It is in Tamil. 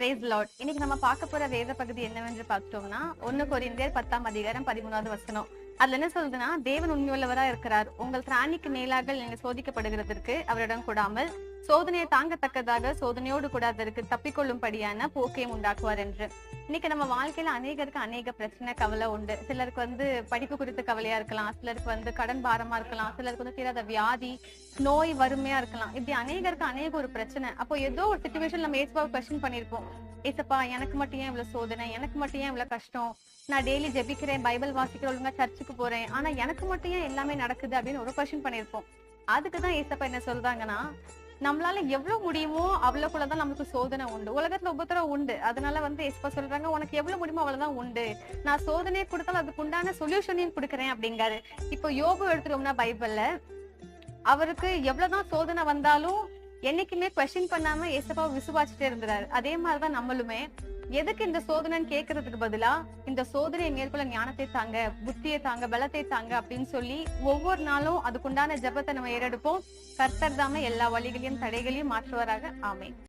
Price Lord. இன்னைக்கு நம்ம பார்க்க போற வேத பகுதி என்னவென்று பார்த்தோம்னா 1 கொரிந்தியர் 10ஆம் அதிகாரம் 13வது வசனம். அதுல என்ன சொல்லுதுன்னா, தேவன் உண்மையுள்ளவரா இருக்கிறார். உங்கள் திராணிக்கு மேலாக நீங்க சோதிக்கப்படுகிறதற்கு அவரிடம் கூடாமல் சோதனையை தாங்கத்தக்கதாக சோதனையோடு கூடாதற்கு தப்பிக்கொள்ளும்படியான போக்கையும் உண்டாக்குவார் என்று. இன்னைக்கு நம்ம வாழ்க்கையில அநேகருக்கு அநேக பிரச்சனை கவலை உண்டு. சிலருக்கு படிப்பு குறித்த கவலையா இருக்கலாம், சிலருக்கு கடன் பாரமா இருக்கலாம், சிலருக்கு தீராத வியாதி, நோய், வறுமையா இருக்கலாம். இப்படி அநேகருக்கு அநேக ஒரு பிரச்சனை. அப்போ ஏதோ ஒரு சிச்சுவேஷன் நம்ம ஏசப்பாவை கொஸ்டின் பண்ணிருப்போம். ஏசப்பா, எனக்கு மட்டும் ஏன் இவ்வளவு சோதனை, எனக்கு மட்டும் ஏன் இவ்வளவு கஷ்டம், நான் டெய்லி ஜெபிக்கிறேன், பைபிள் வாசிக்கிறேன், ஒழுங்கா சர்ச்சுக்கு போறேன், ஆனா எனக்கு மட்டும் ஏன் எல்லாமே நடக்குது அப்படின்னு ஒரு கொஸ்டின் பண்ணிருப்போம். அதுக்குதான் ஏசப்பா என்ன சொல்றாங்கன்னா, நம்மளால எவ்வளவு முடியுமோ அவ்வளவுக்குள்ளதான் நமக்கு சோதனை உண்டு. உலகத்துல உபத்திரம் உண்டு. அதனால ஏசப்பா சொல்றாங்க, உனக்கு எவ்வளவு முடியுமோ அவ்வளவுதான் உண்டு. நான் சோதனையை கொடுத்தாலும் அதுக்கு உண்டான சொல்யூஷனையும் கொடுக்குறேன் அப்படிங்காரு. இப்போ யோபு எடுத்துட்டோம்னா பைபிள்ல அவருக்கு எவ்வளவுதான் சோதனை வந்தாலும் என்னைக்குமே கொஸ்டின் பண்ணாம ஏசப்பாவை விசுவாசிட்டே இருந்தாரு. அதே மாதிரிதான் நம்மளுமே எதுக்கு இந்த சோதனைன்னு கேட்கறதுக்கு பதிலா இந்த சோதனையை மேற்கொள்ள ஞானத்தை தாங்க, புத்தியை தாங்க, பலத்தை தாங்க அப்படின்னு சொல்லி ஒவ்வொரு நாளும் அதுக்குண்டான ஜெபத்தை நம்ம ஏறெடுப்போம். கர்த்தர் தாமே எல்லா வழிகளையும் தடைகளையும் மாற்றுவாராக. ஆமென்.